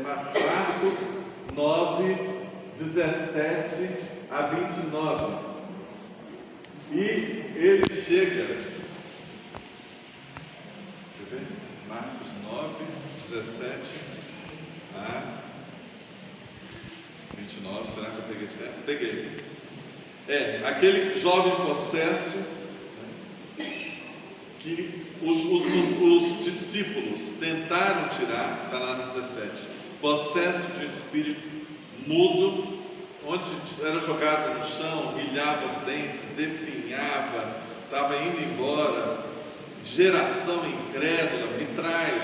Marcos 9, 17 a 29. E ele chega. Quer ver? Marcos 9, 17 a 29. Será que eu peguei certo? Peguei. Aquele jovem possesso que os discípulos tentaram tirar, está lá no 17, possesso de um espírito mudo, onde era jogado no chão, rilhava os dentes, definhava, estava indo embora, geração incrédula, me traz.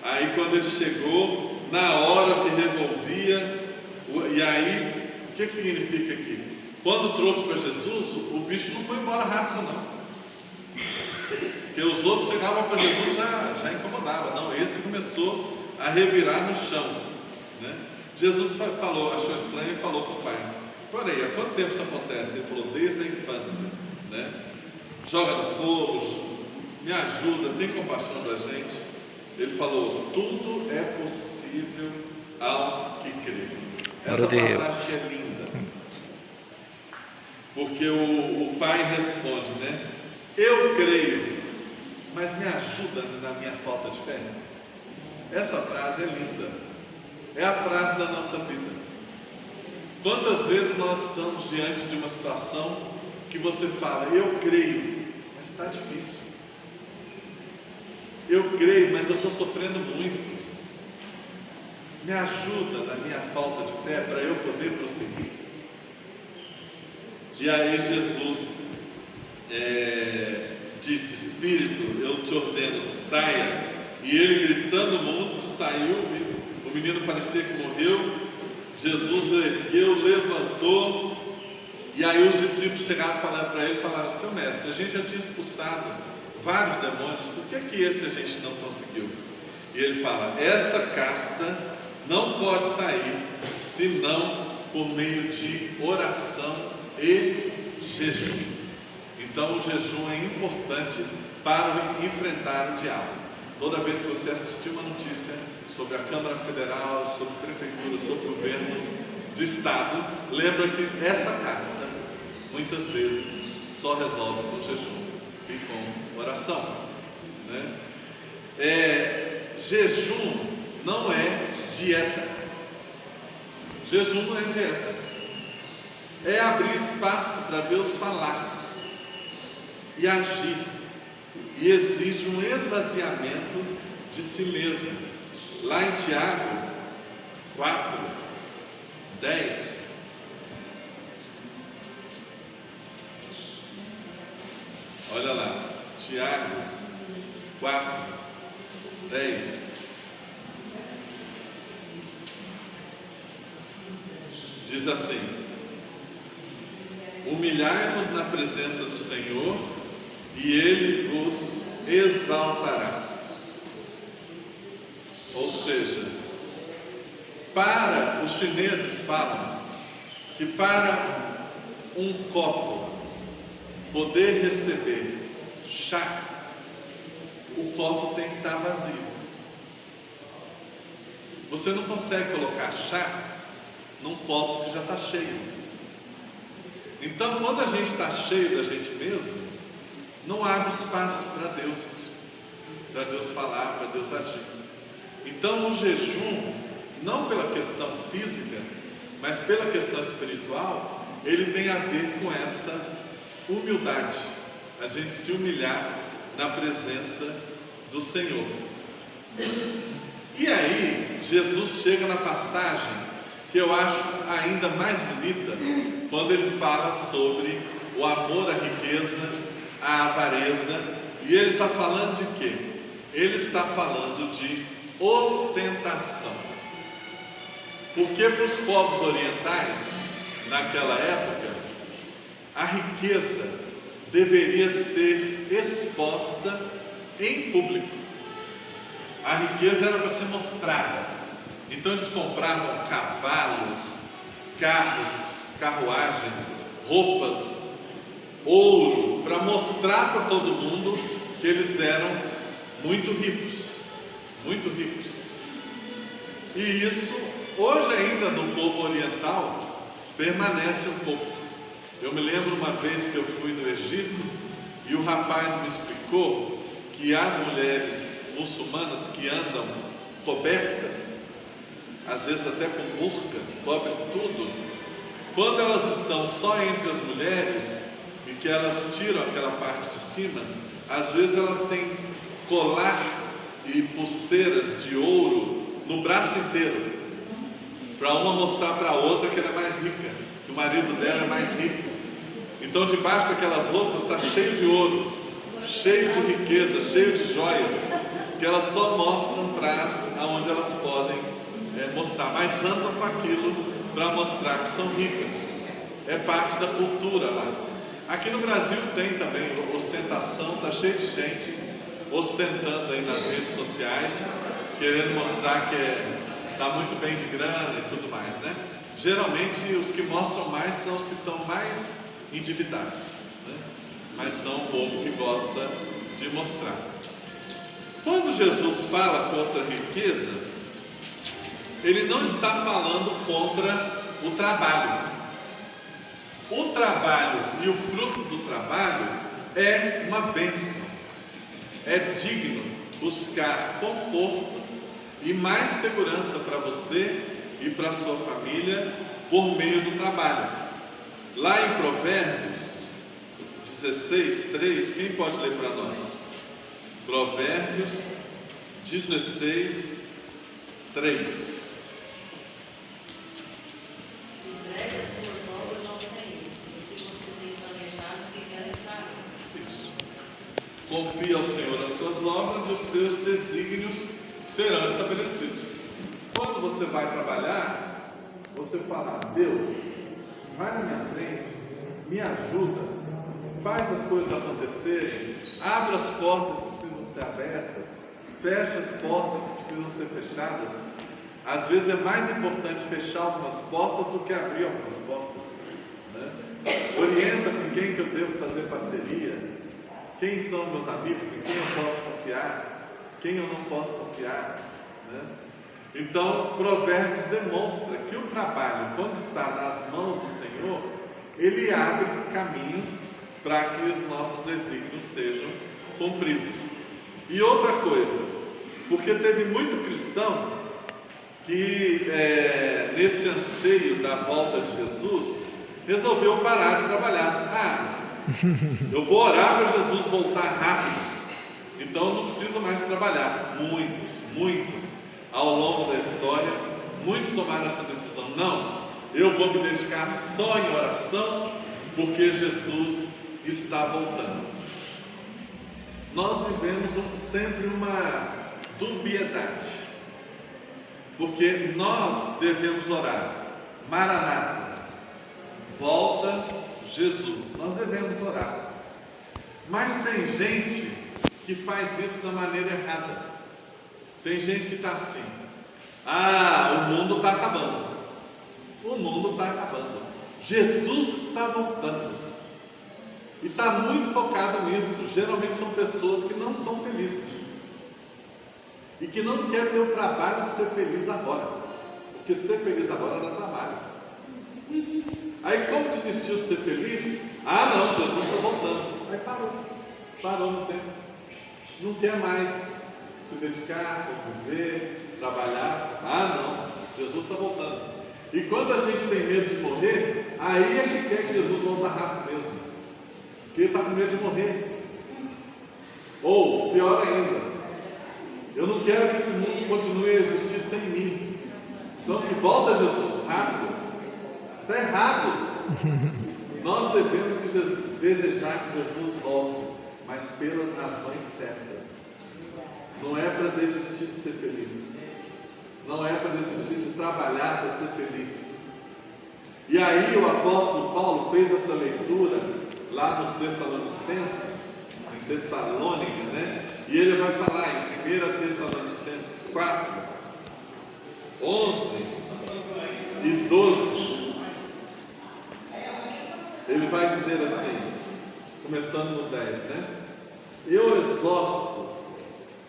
Aí quando ele chegou, na hora se revolvia, e aí, o que significa aqui? Quando trouxe para Jesus, o bicho não foi embora rápido não. Porque os outros chegavam para Jesus já incomodava. Não, esse começou a revirar no chão, né? Jesus falou, achou estranho e falou com o pai: "Porém, há quanto tempo isso acontece?" Ele falou: "Desde a infância, né? Joga no fogo, me ajuda, tem compaixão da gente." Ele falou: "Tudo é possível ao que crê." Essa passagem que é linda, porque o pai responde, né? "Eu creio, mas me ajuda na minha falta de fé." Essa frase é linda, é a frase da nossa vida. Quantas vezes nós estamos diante de uma situação que você fala: "Eu creio, mas está difícil. Eu creio, mas eu estou sofrendo muito. Me ajuda na minha falta de fé para eu poder prosseguir." E aí Jesus disse: "Espírito, eu te ordeno, saia." E ele, gritando muito, saiu. O menino parecia que morreu. Jesus ergueu, levantou. E aí os discípulos chegaram falando para ele, falaram: "Seu mestre, a gente já tinha expulsado vários demônios, por que esse a gente não conseguiu?" E ele fala: "Essa casta não pode sair senão por meio de oração e jejum." Então o jejum é importante para enfrentar o diabo. Toda vez que você assistir uma notícia sobre a Câmara Federal, sobre a Prefeitura, sobre o governo do Estado, lembra que essa casta, muitas vezes, só resolve com jejum e com oração, né? Jejum não é dieta. Jejum não é dieta. É abrir espaço para Deus falar e agir, e exige um esvaziamento de si mesmo. Lá em Tiago 4, 10, olha lá, Tiago 4, 10, diz assim: "Humilhai-vos na presença do Senhor, e Ele vos exaltará." Ou seja, os chineses falam que para um copo poder receber chá, o copo tem que estar vazio. Você não consegue colocar chá num copo que já está cheio. Então, quando a gente está cheio da gente mesmo, não abre espaço para Deus falar, para Deus agir. Então o jejum, não pela questão física, mas pela questão espiritual, ele tem a ver com essa humildade, a gente se humilhar na presença do Senhor. E aí Jesus chega na passagem que eu acho ainda mais bonita, quando ele fala sobre o amor à riqueza, à avareza. E ele está falando de quê? Ele está falando de ostentação. Porque para os povos orientais, naquela época, a riqueza deveria ser exposta em público. A riqueza era para ser mostrada. Então eles compravam cavalos, carros, carruagens, roupas, ouro, para mostrar para todo mundo que eles eram muito ricos, muito ricos. E isso, hoje ainda no povo oriental, permanece um pouco. Eu me lembro uma vez que eu fui no Egito e o rapaz me explicou que as mulheres muçulmanas que andam cobertas, às vezes até com burca, cobre tudo, quando elas estão só entre as mulheres e que elas tiram aquela parte de cima, às vezes elas têm colar e pulseiras de ouro no braço inteiro, para uma mostrar para a outra que ela é mais rica, que o marido dela é mais rico. Então debaixo daquelas roupas está cheio de ouro, cheio de riqueza, cheio de joias, que elas só mostram trás aonde elas podem mostrar, mas andam com aquilo para mostrar que são ricas. É parte da cultura lá. Aqui no Brasil tem também ostentação, está cheio de gente ostentando aí nas redes sociais, querendo mostrar que está muito bem de grana e tudo mais, né? Geralmente os que mostram mais são os que estão mais endividados, né? Mas são o povo que gosta de mostrar. Quando Jesus fala contra a riqueza, ele não está falando contra o trabalho. O trabalho e o fruto do trabalho é uma bênção. É digno buscar conforto e mais segurança para você e para a sua família por meio do trabalho. Lá em Provérbios 16:3, quem pode ler para nós? Provérbios 16:3. Confia ao Senhor as tuas obras e os seus desígnios serão estabelecidos. Quando você vai trabalhar, você fala: Deus, vai na minha frente, me ajuda, faz as coisas acontecerem, abre as portas que precisam ser abertas, fecha as portas que precisam ser fechadas. Às vezes é mais importante fechar algumas portas do que abrir algumas portas, né? Orienta com quem que eu devo fazer parceria, quem são meus amigos, em quem eu posso confiar, quem eu não posso confiar, né? Então, Provérbios demonstra que o trabalho, quando está nas mãos do Senhor, ele abre caminhos para que os nossos desígnios sejam cumpridos. E outra coisa, porque teve muito cristão que, nesse anseio da volta de Jesus, resolveu parar de trabalhar. Eu vou orar para Jesus voltar rápido, então não preciso mais trabalhar. Muitos, ao longo da história, muitos tomaram essa decisão. Não, eu vou me dedicar só em oração, porque Jesus está voltando. Nós vivemos sempre uma dubiedade, porque nós devemos orar: Maranata, volta Jesus. Nós devemos orar. Mas tem gente que faz isso da maneira errada. Tem gente que está assim: o mundo está acabando. O mundo está acabando. Jesus está voltando. E está muito focado nisso. Geralmente são pessoas que não são felizes e que não querem ter o trabalho de ser feliz agora, porque ser feliz agora dá trabalho. Aí, como desistiu de ser feliz? Não, Jesus está voltando. Aí parou no tempo. Não quer mais se dedicar, conviver, trabalhar. Não, Jesus está voltando. E quando a gente tem medo de morrer, aí é que quer que Jesus volte rápido mesmo, porque ele está com medo de morrer. Ou, pior ainda, eu não quero que esse mundo continue a existir sem mim. Então que volta Jesus, rápido. Está errado. Nós devemos desejar que Jesus volte, mas pelas razões certas. Não é para desistir de ser feliz. Não é para desistir de trabalhar para ser feliz. E aí o apóstolo Paulo fez essa leitura lá nos Tessalonicenses, em Tessalônica, né? E ele vai falar em 1 Tessalonicenses 4, 11 e 12. Ele vai dizer assim, começando no 10, né? Eu exorto,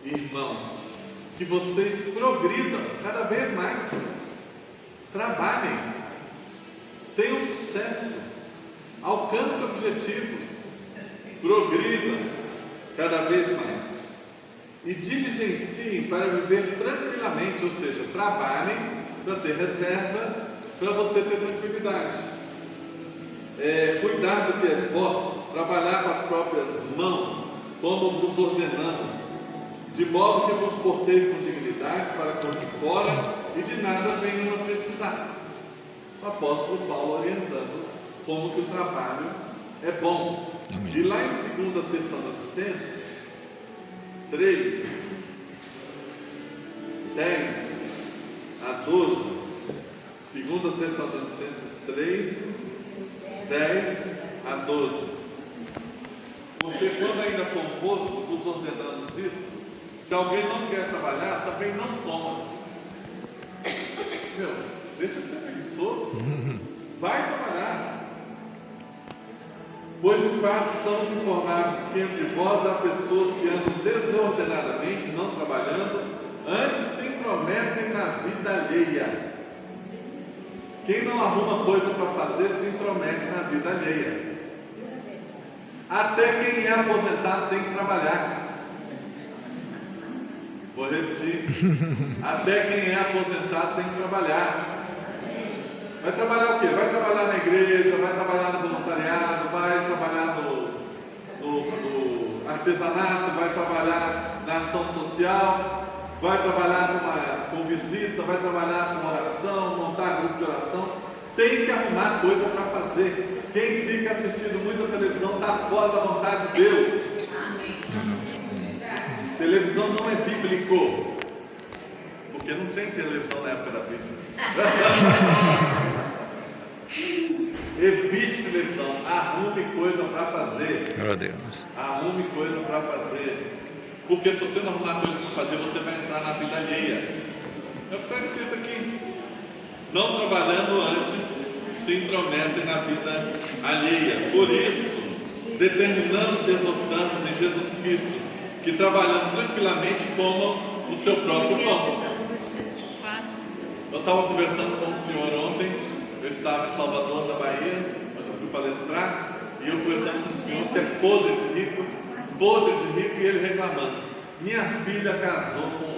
irmãos, que vocês progridam cada vez mais. Trabalhem, tenham sucesso, alcancem objetivos, progridam cada vez mais e diligenciem para viver tranquilamente, ou seja, trabalhem para ter reserva, para você ter tranquilidade. Cuidar do que é vosso, trabalhar com as próprias mãos, como vos ordenamos, de modo que vos porteis com dignidade para com os de fora e de nada venham a precisar. O apóstolo Paulo orientando como que o trabalho é bom. Amém. E lá em 2 Tessalonicenses 3, 10 a 12, 2 Tessalonicenses 3, 10 a 12. Porque quando ainda convosco vos ordenamos isto, se alguém não quer trabalhar, também não toma. Meu, deixa de ser preguiçoso. Vai trabalhar. Pois de fato estamos informados de que entre vós há pessoas que andam desordenadamente, não trabalhando, antes se intrometem na vida alheia. Quem não arruma coisa para fazer se intromete na vida alheia. Até quem é aposentado tem que trabalhar. Vou repetir. Até quem é aposentado tem que trabalhar. Vai trabalhar o quê? Vai trabalhar na igreja, vai trabalhar no voluntariado, vai trabalhar no artesanato, vai trabalhar na ação social, vai trabalhar com visita, vai trabalhar com oração, montar grupo de oração. Tem que arrumar coisa para fazer. Quem fica assistindo muito a televisão está fora da vontade de Deus. Televisão não é bíblico, porque não tem televisão na época da Bíblia. Evite televisão, arrume coisa para fazer. Meu Deus. Arrume coisa para fazer, porque se você não arrumar coisa para fazer, você vai entrar na vida alheia. É o que está escrito aqui. Não trabalhando antes, se intrometem na vida alheia. Por isso, determinamos e exortamos em Jesus Cristo que trabalhando tranquilamente comam o seu próprio pão. Eu estava conversando com um senhor ontem, eu estava em Salvador, da Bahia, onde eu fui palestrar, e eu conversando com um senhor que é podre de rico, e ele reclamando: minha filha casou com